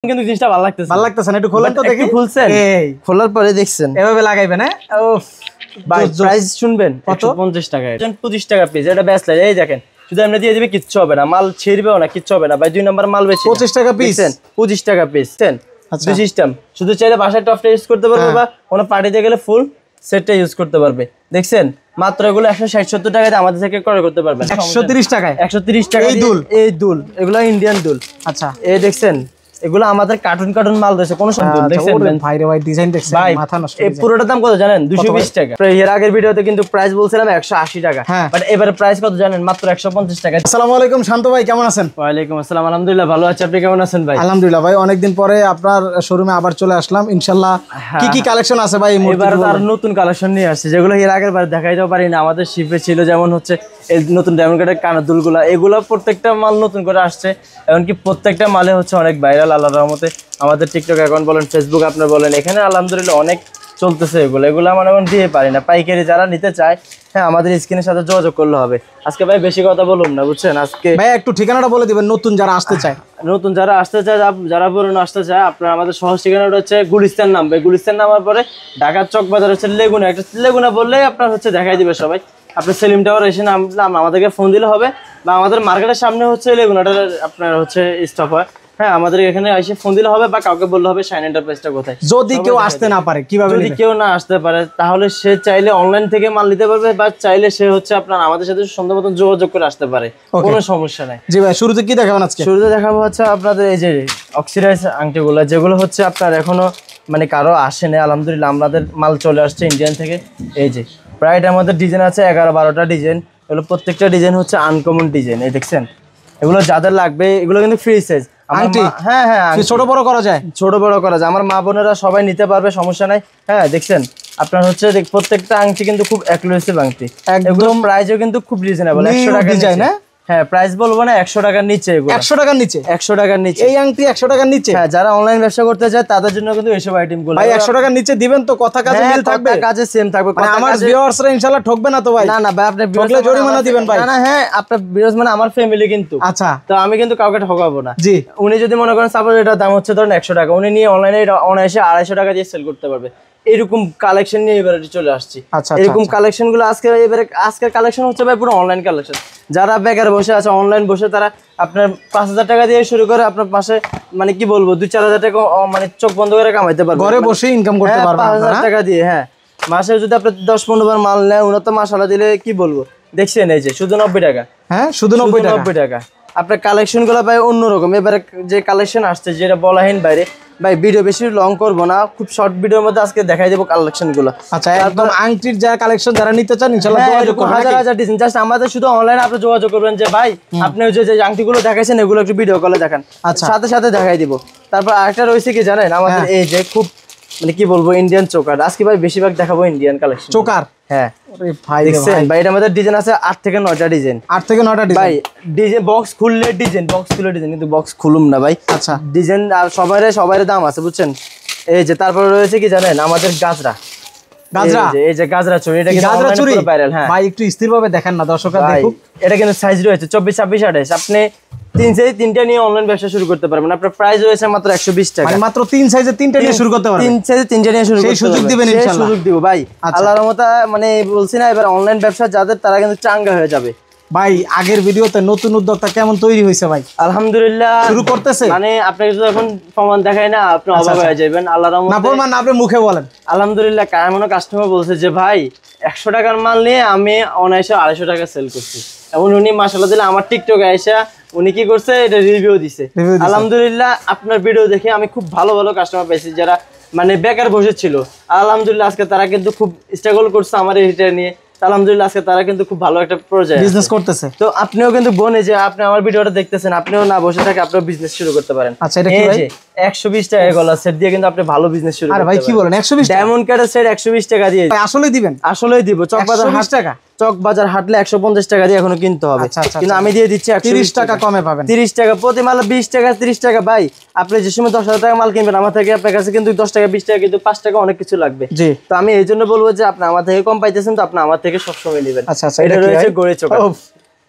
কিন্তু জিনিসটা ভালো লাগতেছে। ভালো লাগতেছে না? একটু খোলেন তো দেখি। খুলছেন, এই খোলার পরে দেখছেন এভাবে লাগাইবেন। হ্যাঁ, ও ভাই প্রাইস শুনবেন কত? 150 টাকা, 25 টাকা পিস। এটা বেচলে এই দেখেন শুধু আমরা দিয়ে দিবে, কিচ্ছু হবে না, মাল ছিড়বেও না, কিচ্ছু হবে না ভাই। 2 নাম্বার মাল বেচি 25 টাকা পিস। 25 টাকা পিস। আচ্ছা, দুই সিস্টেম, শুধু চাইলে বাসায় টপটা ইউজ করতে পারবে বা কোনো পার্টিতে গেলে ফুল সেটটা ইউজ করতে পারবে। দেখছেন মাত্র এগুলো 160-70 টাকায় আমাদের থেকে ক্রয় করতে পারবেন। 130 টাকায় 130 টাকা এই দুল, এগুলো ইন্ডিয়ান দুল। আচ্ছা, এই দেখছেন এগুলো আমাদের কার্টুন মাল রয়েছে, কোনো সন্দেহ দেখছেন ভাই রে ভাই, ডিজাইন দেখছেন মাথা নষ্ট। এই পুরোটার দাম কত জানেন? 220 টাকা। এর আগের ভিডিওতে কিন্তু প্রাইস বলছিলাম 180 টাকা, বাট এবারে প্রাইস কত জানেন? মাত্র 150 টাকা। আসসালামু আলাইকুম শান্ত ভাই, কেমন আছেন? ওয়ালাইকুম আসসালাম, আলহামদুলিল্লাহ ভালো আছি, আপনি কেমন আছেন ভাই? আলহামদুলিল্লাহ ভাই, অনেকদিন পরে আপনার শোরুমে আবার চলে আসলাম। ইনশাআল্লাহ কি কি কালেকশন আছে ভাই? এবারে আর নতুন কালেকশন নিয়ে আসছে, যেগুলো এর আগের বার দেখাইতেও পারি না, আমাদের শিপে ছিল। যেমন হচ্ছে এই নতুন ডায়মন্ড কাটের কানের দুলগুলো, এগুলো প্রত্যেকটা মাল নতুন করে আসছে। এমনকি প্রত্যেকটা মালে হচ্ছে অনেক ভাইরাল, আল্লাহর রহমতে। আমাদের টিকটক অ্যাকাউন্ট বলেন, ফেসবুক আপনার বলেন, এখানে আলহামদুলিল্লাহ অনেক চলতেছে এগুলো মানে এখন দিয়ে পারি না। পাইকারি যারা নিতে চায়, হ্যাঁ আমাদের স্ক্রিনের সাথে যোগাযোগ করলে হবে। আজকে ভাই বেশি কথা বলুন না, বুঝছেন? আজকে ভাই একটু ঠিকানাটা বলে দিবেন, নতুন যারা আসতে চায়। নতুন যারা আসতে চায়, যারা পুরনো আসতে চায়, আপনার আমাদের সহজ ঠিকানাটা হচ্ছে গুলিস্তান নামবে। গুলিস্তান নামার পরে ঢাকার চক বাজার হচ্ছে লেগুনা, একটা লেগুনা বললেই আপনার হচ্ছে দেখাই দিবে সবাই। আপনি সেলিম টাওয়ার এসে নামলাম, আমাদেরকে ফোন দিলে হবে, বা আমাদের মার্কেটের সামনে হচ্ছে লেগুনাটা আপনার হচ্ছে স্টপ হয়। হ্যাঁ আমাদের এখানে এসে ফোন দিলে হবে, বা কাউকে বললে হবে শাইন এন্টারপ্রাইজটা কোথায়। যদি কেউ আসতে না পারে কিভাবে? যদি কেউ না আসতে পারে তাহলে সে চাইলে অনলাইন থেকে মাল নিতে পারবে, বা চাইলে সে হচ্ছে আপনার আমাদের সাথে সুন্দর মতন যোগাযোগ করে আসতে পারে, কোনো সমস্যা নাই। জি ভাই, শুরুতে কি দেখাবেন আজকে? শুরুতে দেখাবো হচ্ছে আপনাদের এই যে অক্সিডাইজ আংটিগুলো, যেগুলো হচ্ছে আপনার এখনো মানে কারো আসেনি, আলহামদুলিল্লাহ আমাদের মাল চলে আসছে ইন্ডিয়ান থেকে। এই যে প্রায় আমাদের ডিজাইন আছে 11-12টা ডিজাইন। এগুলো প্রত্যেকটা ডিজাইন হচ্ছে আনকমন ডিজাইন। এই দেখছেন এগুলো যাদের লাগবে, এগুলো কিন্তু ফ্রি সাইজ। হ্যাঁ হ্যাঁ, ছোট বড় করা যায়, ছোট বড় করা যায়। আমার মা বোনেরা সবাই নিতে পারবে, সমস্যা নাই। হ্যাঁ দেখছেন আপনার হচ্ছে প্রত্যেকটা আংটি কিন্তু খুব এক্সক্লুসিভ আংটি, একদম প্রাইসও কিন্তু খুব রিজনেবল। 100 টাকা ডিজাইন। হ্যাঁ প্রাইস বলবো না, 100 টাকার নিচে। 100 টাকার নিচে? 100 টাকার নিচে এই আংটি 100 টাকার নিচে? হ্যাঁ, যারা অনলাইন ব্যবসা করতে চায় তাদের জন্য কিন্তু এইসব আইটেম গুলো। ভাই 100 টাকার নিচে দিবেন তো? কথা কাজে মিল থাকবে? কাজে সেম থাকবে। মানে আমার ভিউয়ার্সরা ইনশাআল্লাহ ঠকবে না তো ভাই? না না ভাই, আপনি ঠকলে জরিমানা দিবেন ভাই? না না, হ্যাঁ আপনার ভিউয়ার্স মানে আমার ফ্যামিলি কিন্তু। আচ্ছা, তো আমি কিন্তু কাউকে ঠকাবো না। জি। উনি যদি মনে করেন সাপোজ এটার দাম হচ্ছে ধরেন 100 টাকা, উনি নিয়ে অনলাইনে অনায়াসে 250 টাকা দিয়ে সেল করতে পারবে। এরকম কালেকশন নিয়ে এবারে চলে আসছি। এরকম কালেকশন গুলো আজকের কালেকশন হচ্ছে ভাই পুরো অনলাইন কালেকশন। যারা বেকার বসে আছে, অনলাইন বসে, তারা আপনার 5000 টাকা দিয়ে শুরু করে আপনার পাশে মানে কি বলবো 2-4 হাজার টাকা মানে চোখ বন্ধ করে কামাইতে পারবে, ঘরে বসে ইনকাম করতে পারবে 5000 টাকা দিয়ে। হ্যাঁ মাসে যদি আপনি 10-15 বার মাল নেয়, উনি তো মাসালা দিলে কি বলবো। দেখছেন এই যে শুধু 90 টাকা। হ্যাঁ শুধু 90 টাকা। আপনার কালেকশন গুলো ভাই অন্যরকম। এবারে যে কালেকশন আসছে যেটা বলাহীন বাইরে, ভাই ভিডিও বেশি লং করবো না, খুব শর্ট ভিডিওর মধ্যে আজকে দেখাই দেবো কালেকশন গুলো। আচ্ছা, একদম আংটির যারা কালেকশন যারা নিতে চান ইনশাআল্লাহ যোগাযোগ করবেন। হাজার ডিজাইন, জাস্ট আমাদের শুধু অনলাইনে আপনি যোগাযোগ করবেন যে ভাই আপনি যে আংটিগুলো দেখাইছেন এগুলো একটু ভিডিও কলে দেখান, সাথে সাথে দেখাই দিব। তারপর আরেকটা রয়েছে কি জানেন, আমাদের এই যে খুব মানে কি বলবো ইন্ডিয়ান চোকার। আজকে ভাই বেশিরভাগ দেখাবো ইন্ডিয়ান কালেকশন চোকার। হ্যাঁ দেখছেন ভাই, এটা আমাদের ডিজাইন আছে 8 থেকে 9টা ডিজাইন। 8 থেকে 9টা ডিজাইন ভাই। ডিজাইন বক্স খুললে ডিজাইন, কিন্তু বক্স খুলুম না ভাই। আচ্ছা, ডিজাইন আর সবাই দাম আছে, বুঝছেন? এই যে তারপরে রয়েছে কি জানেন, আমাদের গাজরা। এই যে গাজরা চুড়ি, এটা কিন্তু গাজরা চুড়ি ভাইরাল। হ্যাঁ ভাই, একটু স্থিরভাবে দেখেন না দর্শকরা দেখুক। এটা কিন্তু সাইজ রয়েছে 24, 26, 28। আপনি 3 সাইজ 3টা নিয়ে অনলাইন ব্যবসা শুরু করতে পারবেন। আপনার প্রাইস রয়েছে মাত্র 120 টাকা। মানে মাত্র 3 সাইজে 3টা নিয়ে শুরু করতে পারবেন। 3 সাইজে 3টা নিয়ে শুরু করতে পারবেন। সেই সুযোগ দিবেন ইনশাআল্লাহ। সুযোগ দিব ভাই, আল্লাহর রহমতে। মানে বলছি না, এবার অনলাইন ব্যবসা যাদের, তারা কিন্তু চাঙ্গা হয়ে যাবে। ভাই আগের ভিডিওতে নতুন উদ্যোক্তা কেমন তৈরি হয়েছে ভাই? আলহামদুলিল্লাহ শুরু করতেছে। মানে আপনাকে যদি এখন প্রমাণ দেখায় না, আপনি অবাক হয়ে যাবেন। আল্লাহর রহমতে। না প্রমাণ না, আপনি মুখে বলেন। আলহামদুলিল্লাহ এমনও কাস্টমার বলছে যে ভাই 100 টাকার মাল নিয়ে আমি অনায়াসে 250 টাকা সেল করছি। এবং উনি মাশাআল্লাহ দিলে আমার টিকটকে এসে উনি কি করছে, এটা রিভিউ দিছে। আলহামদুলিল্লাহ আপনার ভিডিও দেখে আমি খুব ভালো কাস্টমার পাইছি, যারা মানে বেকার বসেছিল। আলহামদুলিল্লাহ আজকে তারা কিন্তু খুব স্ট্রাগল করছে আমার এটা নিয়ে। আলহামদুলিল্লাহ আজকে তারা কিন্তু খুব ভালো একটা পর্যায়ে বিজনেস করতেছে। তো আপনিও কিন্তু বনে যে আপনি আমার ভিডিওটা দেখতেছেন, আপনিও না বসে থাকে, আপনার বিজনেস শুরু করতে পারেন। আচ্ছা, এটা কি ভাই? 120 টাকা গলা সেট দিয়ে কিন্তু আপনি ভালো বিজনেস শুরু করতে পারেন। আরে ভাই কি বলেন, 120 ডায়মন্ড কাটের সেট 120 টাকা দিয়ে? আসলেই দিবেন? আসলেই দিব। চক বাজার হাটলে 150 টাকা দিয়ে এখনো কিনতে হবে, কিন্তু আমি দিয়ে দিচ্ছি 30 টাকা কমে পাবেন। 30 টাকা প্রতি মাল, 20 টাকা 30 টাকা। ভাই আপনি যে সময় 10,000 টাকা মাল কিনবেন আমার থেকে, আপনার কাছে কিন্তু 10 টাকা 20 টাকা কিন্তু 5 টাকা অনেক কিছু লাগবে। তো আমি এই জন্য বলবো যে আপনি আমার থেকে কম পাইতেছেন, তো আপনি আমার থেকে সবসময় নেবেন। আচ্ছা, এটা রয়েছে গড়ে চোকা।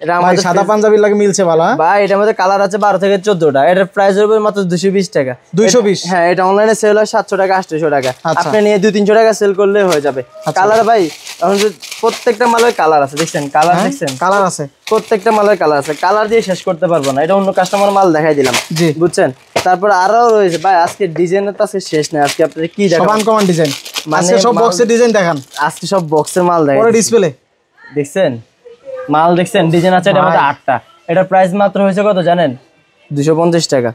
এটা ভাই আমাদের সাদা পাঞ্জাবির লাগে মিলছে ভালো। হ্যাঁ ভাই এটার মধ্যে কালার আছে 12 থেকে 14টা। এটার প্রাইস হবে মাত্র 220 টাকা। 220? হ্যাঁ, এটা অনলাইনে সেল হয় 700 টাকা 800 টাকা। আচ্ছা। আপনি নিয়ে 200-300 টাকা সেল করলে হয়ে যাবে। কালার ভাই এখন যে প্রত্যেকটা মালের কালার আছে, দেখছেন কালার, দেখছেন কালার আছে, প্রত্যেকটা মালের কালার আছে। কালার দিয়ে শেষ করতে পারবো না, এটা অন্য কাস্টমার মাল দেখাই দিলাম, জি বুঝছেন। তারপর আরো রয়েছে ভাই, আজকে ডিজাইনের তো আজকে শেষ নেই। আজকে আপনাদের কি সব দেখাবো, আনকমন ডিজাইন, মানে সব বক্সের ডিজাইন দেখান, আজকে সব বক্সের মাল দেখাই। পরে ডিসপ্লে দেখছেন মাল, দেখছেন ডিজাইন আছে এটার মধ্যে 8টা। এটার প্রাইস মাত্র হয়েছে কত জানেন? 250 টাকা।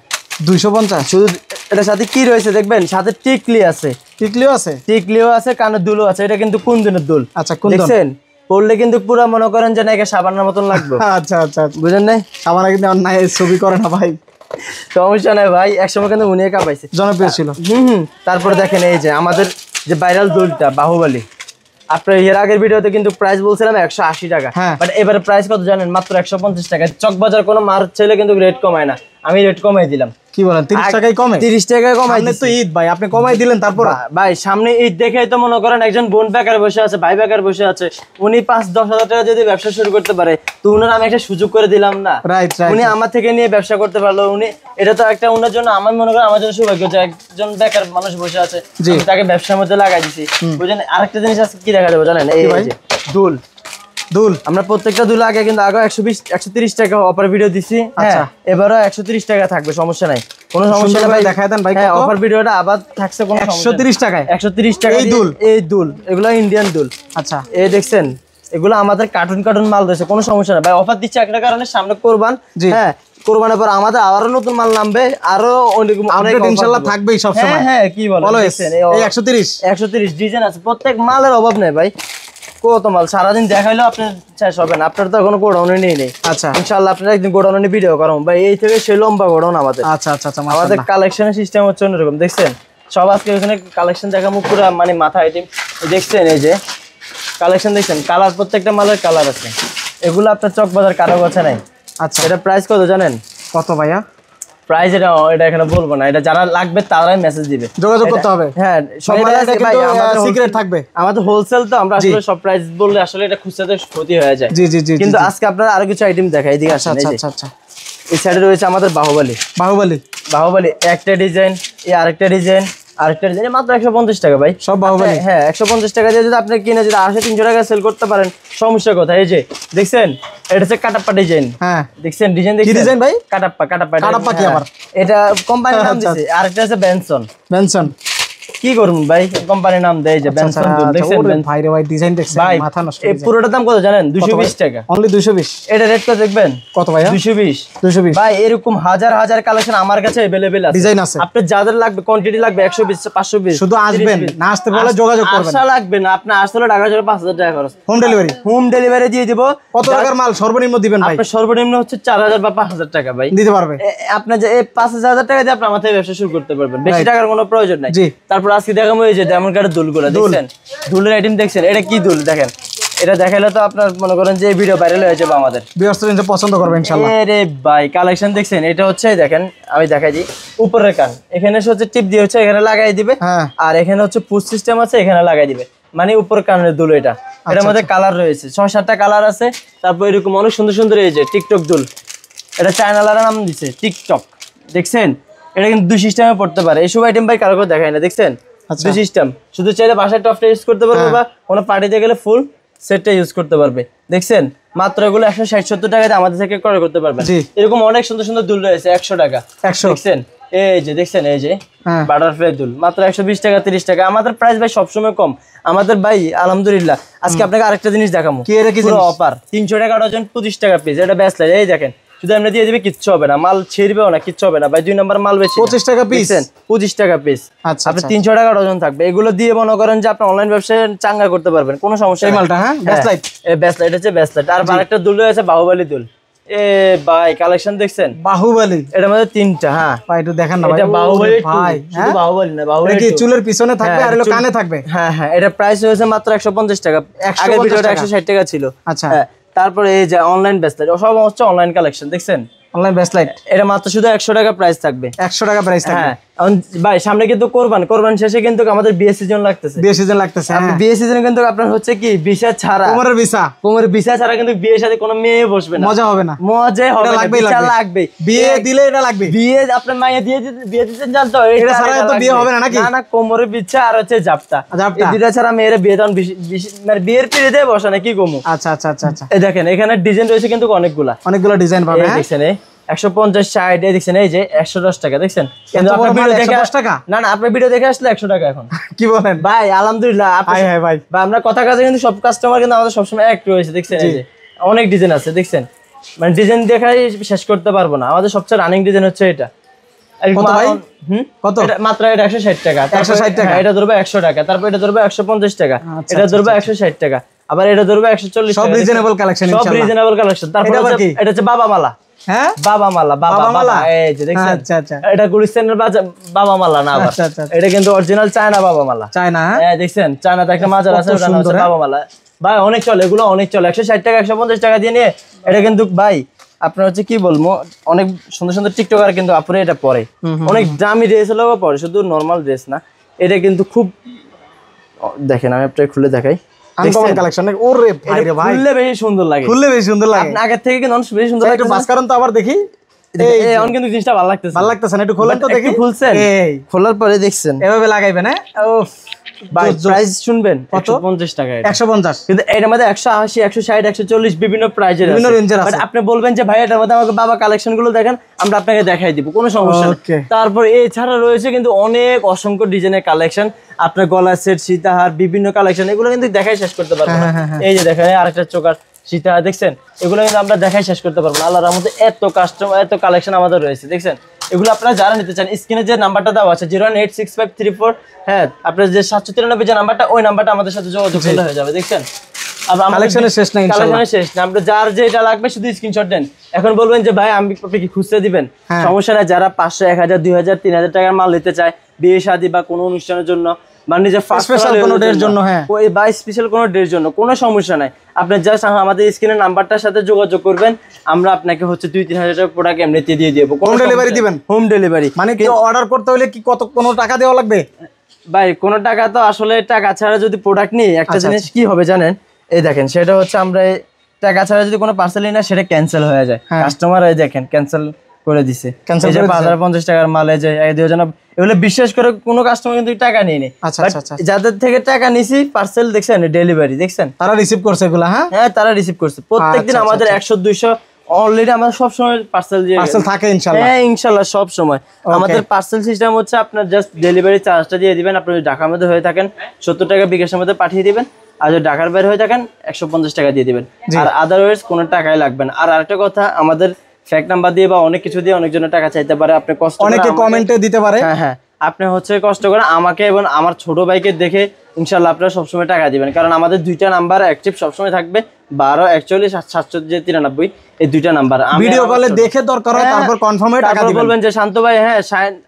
250? শুধু এটার সাথে কি রয়েছে দেখবেন, সাথে টিকলি আছে, টিকলিও আছে, টিকলিও আছে, কানের দুলও আছে। এটা কিন্তু কোন দিনের দুল, আচ্ছা কোন দাম? দেখছেন পড়লে কিন্তু পুরো মনে করেন যে নাকি সাবানের মতন লাগবে। আচ্ছা আচ্ছা, বুঝেন নাই? সাবানা কিন্তু অন্যায় ছবি করে না ভাই, সমস্যা নাই ভাই, একসময় কিন্তু উনি একা পাইছে, জনপ্রিয় ছিল। তারপরে দেখেন এই যে আমাদের যে ভাইরাল দুলটা বাহুবলী, আপনার এর আগের ভিডিওতে কিন্তু প্রাইস বলছিলাম 180 টাকা, হ্যাঁ। বাট এবারে প্রাইস কত জানেন? মাত্র 150 টাকা। চকবাজার কোনো মার ছেলে কিন্তু রেট কমায় না, আমি রেট কমাই দিলাম। কি বলেন, 30 টাকাই কমে? 30 টাকায় কমাই সামনে দিছি। তো ঈদ ভাই, আপনি কমাই দিলেন তারপর? ভাই সামনে ঈদ দেখেই তো মনে করেন একজন বোন বেকার বসে আছে, ভাই বেকার বসে আছে, উনি 5-10 হাজার টাকা যদি ব্যবসা শুরু করতে পারে, তো উনার আমি একটা সুযোগ করে দিলাম না? রাইট রাইট, উনি আমার থেকে নিয়ে ব্যবসা করতে পারলো, উনি এটা তো একটা উনার জন্য, আমার মনে করেন আমার জন্য সৌভাগ্য যে একজন বেকার মানুষ বসে আছে, আমি তাকে ব্যবসার মধ্যে লাগাই দিছি, বুঝলেন। আরেকটা জিনিস আজকে কি দেখা যাবে জানেন? এই যে দুল, দুল আমরা প্রত্যেকটা দুল আগে কিন্তু আগে 120-130 টাকা অফার ভিডিও দিছি, আচ্ছা। এবারও 130 টাকা থাকবে, সমস্যা নাই, কোনো সমস্যা নাই ভাই। দেখায় দেন ভাই, হ্যাঁ, অফার ভিডিওটা আবার থাকছে, কোনো 130 টাকায় 130 টাকা এই দুল? এই দুল, এগুলো ইন্ডিয়ান দুল। আচ্ছা, এই দেখছেন এগুলো আমাদের কার্টুন মাল রয়েছে, কোনো সমস্যা নাই ভাই। অফার দিচ্ছে একটা কারণে, সামনে কোরবান, হ্যাঁ কোরবানের পর আমাদের আরো নতুন মাল নামবে, আরো অনেক ইনশাআল্লাহ থাকবেই সব সময়। হ্যাঁ কি বলেন, দেখছেন এই 130 ডিজাইন আছে, প্রত্যেক মালের অভাব নেই ভাই। কত মাল সারাদিন দেখাইলেও আপনার শেষ হবে না, আপনার তো কোনো গোডাউনে নেই। আচ্ছা, ইনশাআল্লাহ আপনার একদিন গোডাউনে ভিডিও করাবো ভাই, এই থেকে সেই লম্বা গোডাউন আমাদের। আচ্ছা আচ্ছা আচ্ছা, আমাদের কালেকশনের সিস্টেম হচ্ছে অন্যরকম, দেখছেন সব আজকে ওখানে কালেকশন দেখাবো পুরো, মানে মাথা আইটেম দেখছেন, এই যে কালেকশন দেখছেন, কালার প্রত্যেকটা মালের কালার আছে, এগুলো আপনার চকবাজার কারো কাছে নাই। আচ্ছা, এটা প্রাইস কত জানেন? কত ভাইয়া প্রাইস এটা এখানে বলবো না, এটা যারা লাগবে তারাই মেসেজ দিবে, যোগাযোগ করতে হবে। হ্যাঁ সব সিক্রেট থাকবে, আমাদের হোলসেল তো, আমরা আসলে সব প্রাইস বললে আসলে এটা খুচরাতে ক্ষতি হয়ে যায়। জি জি জি, কিন্তু আজকে আপনারা আরো কিছু আইটেম দেখাই, এদিকে আসেন। আচ্ছা আচ্ছা আচ্ছা, এই সাইডে রয়েছে আমাদের বাহুবলী একটা ডিজাইন, এই আরেকটা ডিজাইন, আরেকটা ডিজাইন, মাত্র 150 টাকা ভাই, সব বাহুবলী। হ্যাঁ 150 টাকা দিয়ে যদি আপনি কিনে যদি 200-300 টাকা সেল করতে পারেন, সমস্যা কোথায়? এই যে দেখছেন এটা হচ্ছে কাটাপ্পা ডিজাইন, হ্যাঁ দেখছেন ডিজাইন, কি ডিজাইন ভাই? কাটাপ্পা কি আবার? এটা কোম্পানির নাম দিছে। আরেকটা আছে বেনসন। কি করুন ভাই, কোম্পানির নাম দেয় যে বেনসন দুল, দেখছেন ভাই রে ভাই, ডিজাইন দেখছেন, ভাই মাথা নষ্ট। এই পুরোটার দাম কত জানেন? 220 টাকা অনলি 220। এটা রেট কত দেখবেন? কত ভাইয়া? 220 ভাই। এরকম হাজার হাজার কালেকশন আমার কাছে अवेलेबल আছে, ডিজাইন আছে। আপনার যাদের লাগবে কোয়ান্টিটি লাগবে 120 520, শুধু আসবেন, না আসতে পারলে যোগাযোগ করবেন। আসা লাগবে না, আপনি আসলে টাকা জন্য 5000 টাকা খরচ, হোম ডেলিভারি দিয়ে দিব। কত টাকার মাল সর্বনিম্ন দিবেন ভাই? আপনার সর্বনিম্ন হচ্ছে 4000 বা 5000 টাকা ভাই দিতে পারবে। আপনার যে এই 5000 টাকা দিয়ে আপনি আমার থেকে ব্যবসা শুরু করতে পারবেন, বেশি টাকার কোনো প্রয়োজন নাই। জি। তারপর আজকে দেখাবো এই যে ডায়মন্ড কাটের দুলগুলো, দেখছেন দুলের আইটেম দেখছেন, এটা কি দুল দেখেন, এটা দেখাইলে তো আপনার মনে করেন যে ভিডিও ভাইরাল হয়ে যাবে আমাদের, ভিউয়ার্সরা পছন্দ করবে ইনশাআল্লাহ। আরে ভাই কালেকশন দেখছেন, এটা হচ্ছে দেখেন আমি দেখাই দিই, উপরের কান এখানে হচ্ছে টিপ দিয়ে হচ্ছে এখানে লাগাই দিবে, আর এখানে হচ্ছে পুশ সিস্টেম আছে, এখানে লাগাই দিবে, মানে উপর কানের দুল। এটার মধ্যে কালার রয়েছে 6-7টা কালার আছে। তারপর এরকম অনেক সুন্দর সুন্দর এই যে টিকটক দুল, এটা চায়নালারা নাম দিছে টিকটক, দেখছেন এটা কিন্তু 2 সিস্টেমে পড়তে পারে। এইসব আইটেম ভাই কারো করে দেখায় না, দেখছেন 2 সিস্টেম, শুধু চাইলে বাসায় টপটা ইউজ করতে পারবে বা কোনো পার্টিতে গেলে ফুল সেটটা ইউজ করতে পারবে, দেখছেন মাত্র এগুলো 160-70 টাকাতে আমাদের থেকে ক্রয় করতে পারবেন। এরকম অনেক সুন্দর সুন্দর দুল রয়েছে 100 টাকা, দেখছেন এই যে দেখছেন এই যে বাটারফ্লাই দুল মাত্র 120 টাকা 30 টাকা। আমাদের প্রাইস ভাই সবসময় কম আমাদের ভাই, আলহামদুলিল্লাহ। আজকে আপনাকে আরেকটা জিনিস দেখাবো, পুরো অফার 300 টাকা ডজন 25 টাকা পিস, এটা ব্যাসলাইট, এই দেখেন শুধু আমরা দিয়ে দিবে, কিচ্ছু হবে না, মাল ছিড়বেও না, কিচ্ছু হবে না ভাই। 2 নম্বর মাল বেশি 25 টাকা পিস, 25 টাকা পিস, আপনি 300 টাকা ডজন থাকবে। এগুলো দিয়ে মনে করেন যে আপনি অনলাইন ব্যবসায় চাঙ্গা করতে পারবেন, কোনো সমস্যা নেই। মালটা হ্যাঁ ব্যাসলাইট, এই ব্যাসলাইট হচ্ছে ব্যাসলাইট। আর আরেকটা দুল আছে বাহুবলী দুল, এ ভাই কালেকশন দেখছেন, বাহুবলী এটার মধ্যে 3টা। হ্যাঁ ভাই একটু দেখেন না ভাই, এটা বাহুবলী ভাই, শুধু বাহুবলী না, বাহুবলী কি চুলের পিছনে থাকবে আর হলো কানে থাকবে। হ্যাঁ হ্যাঁ, এটা প্রাইস হয়েছে মাত্র 150 টাকা, আগের ভিডিওটা 160 টাকা ছিল। আচ্ছা, তারপরে এই যে অনলাইন ব্যাসলাইট, সব হচ্ছে অনলাইন কালেকশন, দেখছেন অনলাইন ব্যাসলাইট, এটা মাত্র শুধু 100 টাকা প্রাইস থাকবে, 100 টাকা প্রাইস থাকবে। হ্যাঁ এখন ভাই সামনে কিন্তু কোরবান শেষে কিন্তু আমাদের বিয়ে সিজন লাগতেছে। বিয়ে সিজন লাগতেছে, বিয়ে সিজনে কিন্তু আপনার হচ্ছে কি ভিসা ছাড়া, কোমরের ভিসা ছাড়া কিন্তু বিয়ের সাথে কোনো মেয়ে বসবে না, মজা হবে না, মজা হবে না, ভিসা লাগবে, বিয়ে দিলে এটা লাগবে, বিয়ে আপনার মাইয়া বিয়ে দিতে জানতো, এটা ছাড়া তো বিয়ে হবে না নাকি? না, কোমরের ভিসা আর হচ্ছে জাপটা, এই দুইটা ছাড়া মেয়েরা বিয়ে তখন মানে বিয়ের পিড়িতে বসে না, কি কমু। আচ্ছা আচ্ছা আচ্ছা আচ্ছা, এই দেখেন এখানে ডিজাইন রয়েছে কিন্তু অনেকগুলো ডিজাইন পাবেন। দেখছেন 150, 60, এই দেখছেন এই যে 110 টাকা দেখছেন, কিন্তু আপনার ভিডিও দেখে 110 টাকা না, আপনার ভিডিও দেখে আসলে 100 টাকা এখন। কি বলেন ভাই? আলহামদুলিল্লাহ, ভাই আমরা কথা কাজে কিন্তু সব কাস্টমার কিন্তু আমাদের সবসময় এক রয়েছে। দেখছেন এই যে অনেক ডিজাইন আছে, দেখছেন মানে ডিজাইন দেখাই শেষ করতে পারবো না। আমাদের সবচেয়ে রানিং ডিজাইন হচ্ছে এটা। কত ভাই? কত? এটা মাত্র 160 টাকা। 160 টাকা, এটা ধরবে 100 টাকা, তারপর এটা ধরবে 150 টাকা, এটা ধরবে 160 টাকা, আবার এটা ধরবে 140 টাকা। সব রিজনেবল কালেকশন, ইনশাআল্লাহ সব রিজনেবল কালেকশন। তারপর এটা হচ্ছে বাবা মালা। হ্যাঁ, বাবা মালা, এই যে দেখছেন। আচ্ছা আচ্ছা, এটা গুলিস্তানের বাবা মালা না, আবার এটা কিন্তু অরিজিনাল চায়না বাবা মালা। চায়না, হ্যাঁ দেখছেন, চায়নাতে একটা মাজার আছে, ওটা হচ্ছে বাবা মালা। ভাই অনেক চলে, এগুলো অনেক চলে। 160 টাকা, 150 টাকা দিয়ে নিয়ে এটা কিন্তু ভাই আপনার হচ্ছে কি বলবো, অনেক সুন্দর সুন্দর টিকটকার কিন্তু আপনার এটা পরে, অনেক দামি ড্রেস হলেও পরে, শুধু নর্মাল ড্রেস না। এটা কিন্তু খুব, দেখেন আমি আপনাকে খুলে দেখাই, আনকমন কালেকশন। ওরে ভাই রে ভাই, খুললে বেশি সুন্দর লাগে, খুললে বেশি সুন্দর লাগে। আপনি আগে থেকে কিন্তু বেশি সুন্দর লাগে। একটু বাস কারণ তো আবার দেখি, এই এখন কিন্তু জিনিসটা ভালো লাগতেছে না, একটু খোলেন তো দেখি। খুলছেন, এই খোলার পরে দেখছেন এভাবে লাগাইবেন। হ্যাঁ, ওফ ভাই প্রাইস শুনবেন, 150 টাকা, 150, কিন্তু এটার মধ্যে 180, 160, 140 বিভিন্ন প্রাইজের, বিভিন্ন রেঞ্জের আছে। আপনি বলবেন যে ভাই এটার মধ্যে আমাকে বাবা কালেকশন গুলো দেখেন, আমরা আপনাকে দেখাই দিব, কোনো সমস্যা নেই। তারপর এছাড়া রয়েছে কিন্তু অনেক অসংখ্য ডিজাইনের কালেকশন, আপনার গলার সেট, সীতাহার, বিভিন্ন কালেকশন, এগুলো কিন্তু দেখাই শেষ করতে পারবো না। এই যে দেখেন আরেকটা চোকার সীতাহার দেখছেন, এগুলো কিন্তু আমরা দেখাই শেষ করতে পারবো না। আল্লাহর রহমতে এত কাস্টমার, এত কালেকশন আমাদের রয়েছে, দেখছেন। এগুলো আপনারা যারা নিতে চান, স্ক্রিনে যে নাম্বারটা দেওয়া আছে 0186534, হ্যাঁ আপনার যে 793 যে নাম্বারটা, ওই নাম্বারটা আমাদের সাথে যোগাযোগ করলে হয়ে যাবে, দেখছেন। কালেকশনের শেষ না, কালেকশনের শেষ না। আমরা যার যেটা লাগবে শুধু স্ক্রিনশট দেন। এখন বলবেন যে ভাই আপনি কি খুঁজতে দিবেন, সমস্যা নাই। যারা 500, 1000, 2000, 3000 টাকার মাল নিতে চায় বিয়ে শাদী বা কোনো অনুষ্ঠানের জন্য, বা নিজের স্পেশাল কোনো ডের জন্য, হ্যাঁ ওই বা স্পেশাল কোনো ডের জন্য, কোনো সমস্যা নাই। আপনি জাস্ট আমাদের স্ক্রিনের নাম্বারটার সাথে যোগাযোগ করবেন, আমরা আপনাকে হচ্ছে 2-3 হাজার টাকা প্রোডাক্ট এমনিতে দিয়ে দেবো। হোম ডেলিভারি দিবেন? হোম ডেলিভারি মানে কি অর্ডার করতে হলে কি কোনো টাকা দেওয়া লাগবে? ভাই কোনো টাকা তো আসলে, টাকা ছাড়া যদি প্রোডাক্ট নিই, একটা জিনিস কি হবে জানেন, এই দেখেন সেটা হচ্ছে আমরা টাকা ছাড়া যদি কোনো পার্সেল নিই না, সেটা ক্যান্সেল হয়ে যায়। কাস্টমার এই দেখেন ক্যান্সেল করে দিছে, 5050 টাকার মালে যে 2000, এগুলো বিশ্বাস করে কোনো কাস্টমার কিন্তু টাকা নিয়ে নেই। যাদের থেকে টাকা নিছি পার্সেল দেখছেন, ডেলিভারি দেখছেন, তারা রিসিভ করছে এগুলা। হ্যাঁ তারা রিসিভ করছে। প্রত্যেকদিন আমাদের 100-200 অলরেডি আমাদের সব সময় পার্সেল থাকে, ইনশাআল্লাহ। হ্যাঁ ইনশাআল্লাহ সব সময় আমাদের পার্সেল সিস্টেম হচ্ছে, আপনার জাস্ট ডেলিভারি চার্জটা দিয়ে দিবেন। আপনি ঢাকার মধ্যে হয়ে থাকেন 70 টাকা বিকাশের মধ্যে পাঠিয়ে দিবেন, আর যদি ঢাকার বাইরে হয়ে থাকেন 150 টাকা দিয়ে দিবেন, আর আদারওয়াইজ কোনো টাকাই লাগবে না। আর আরেকটা কথা, আমাদের ফেক নাম্বার দিয়ে বা অনেক কিছু দিয়ে অনেকজনের টাকা চাইতে পারে, আপনি কষ্ট অনেকে কমেন্টে দিতে পারে। হ্যাঁ হ্যাঁ, আপনি হচ্ছে কষ্ট করে আমাকে এবং আমার ছোট ভাইকে দেখে ইনশাআল্লাহ আপনারা সবসময় টাকা দিবেন, কারণ আমাদের দুইটা নাম্বার অ্যাক্টিভ সবসময় থাকবে, 1241 793 এই দুইটা নাম্বার। ভিডিও কলে দেখে দরকার হয়, তারপর কনফার্মে টাকা দিবেন। বলবেন যে শান্ত ভাই, হ্যাঁ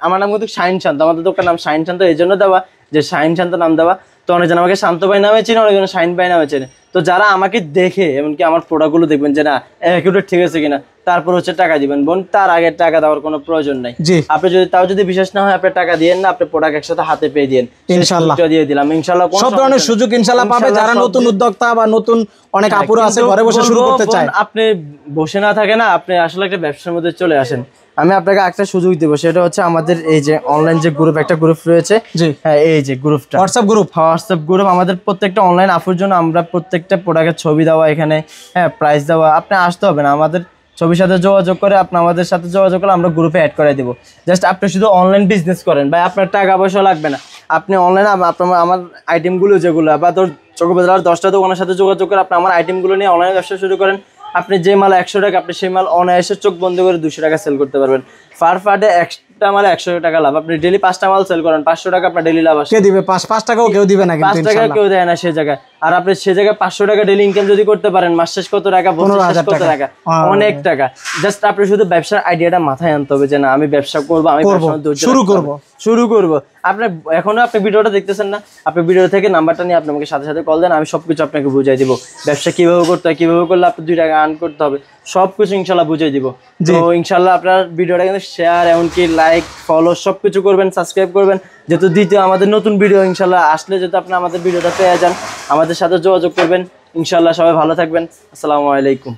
আমার নাম কিন্তু শাইন শান্ত, আমাদের দোকান নাম শাইন শান্ত, এই জন্য দেওয়া যে শাইন শান্ত নাম দেওয়া। তো অনেকজন আমাকে শান্ত ভাই নামে চেনে, অনেকজন শাইন ভাই নামে চেনে। তো যারা আমাকে দেখে এমনকি আমার প্রোডাক্টগুলো দেখবেন যে না একুরেট ঠিক আছে কিনা, তারপর হচ্ছে টাকা দিবেন। বোন তার আগে টাকা দেওয়ার কোনো প্রয়োজন নাই। আপনি যদি বিশ্বাস না হয়, আপনি টাকা দিয়েন না, আপনি প্রোডাক্ট একসাথে হাতে পেয়ে দিন, ইনশাআল্লাহ দিয়ে দিলাম। ইনশাআল্লাহ সব ধরনের সুযোগ ইনশাআল্লাহ পাবে যারা নতুন উদ্যোক্তা বা নতুন অনেক আপুরা আছে ঘরে বসে শুরু করতে চায়। আপনি বসে না থাকে না, আপনি আসলে একটা ব্যবসার মধ্যে চলে আসেন। আমি আপনাকে একটা সুযোগ দেবো, সেটা হচ্ছে আমাদের এই যে অনলাইন যে গ্রুপ, একটা গ্রুপ রয়েছে, হ্যাঁ এই যে গ্রুপটা হোয়াটসঅ্যাপ গ্রুপ, আমাদের প্রত্যেকটা অনলাইন আপুর জন্য আমরা প্রত্যেকটা প্রোডাক্টের ছবি দেওয়া এখানে, হ্যাঁ প্রাইস দেওয়া। আপনি আসতে হবে না, আমাদের ছবির সাথে যোগাযোগ করে আপনি আমাদের সাথে যোগাযোগ করে আমরা গ্রুপে অ্যাড করে দেবো। জাস্ট আপনি শুধু অনলাইন বিজনেস করেন ভাই, আপনার টাকা পয়সা লাগবে না। আপনি অনলাইনে আপনার আমার আইটেমগুলো যেগুলো, বা চকবাজার 10টা দোকানের সাথে যোগাযোগ করে আপনি আমার আইটেমগুলো নিয়ে অনলাইনে ব্যবসা শুরু করেন। আপনি যে মাল 100 টাকা, আপনি সেই মাল অনায়াসে চোখ বন্ধ করে 200 টাকা সেল করতে পারবেন। ফাটে একটা মালে 100 টাকা লাভ। আপনি ডেলি 5টা মাল সেল করেন, 500 টাকা আপনার ডেলি লাভ আসে। কে দিবে? 5 টাকাও কেউ দিবে না, কিন্তু 5 টাকা কেউ দেয় না সেই জায়গায়। আর আপনি সে জায়গায় 500 টাকা ডেইলি ইনকাম যদি করতে পারেন, মাস শেষ কত টাকা, বছর শেষ কত টাকা, অনেক টাকা। জাস্ট আপনি শুধু ব্যবসার আইডিয়াটা মাথায় আনতে হবে যে না আমি ব্যবসা করব, আমি শুরু করব। আপনি এখনো আপনি ভিডিওটা দেখতেছেন না, আপনি ভিডিও থেকে নাম্বারটা নিয়ে আপনি আমাকে সাথে সাথে কল দেন, আমি সবকিছু আপনাকে বুঝাই দিব। ব্যবসা কিভাবে করতে হয়, কিভাবে করলে আপনি 2 টাকা আর্ন করতে হবে, সবকিছু ইনশাল্লাহ বুঝাই দিব। তো ইনশাল্লাহ আপনার ভিডিওটা কিন্তু শেয়ার, এমনকি লাইক, ফলো সবকিছু করবেন, সাবস্ক্রাইব করবেন, যেহেতু দ্বিতীয় আমাদের নতুন ভিডিও ইনশাল্লাহ আসলে যাতে আপনি আমাদের ভিডিওটা পেয়ে যান, আমাদের সাথে যোগাযোগ করবেন। ইনশাল্লাহ সবাই ভালো থাকবেন। আসসালামু আলাইকুম।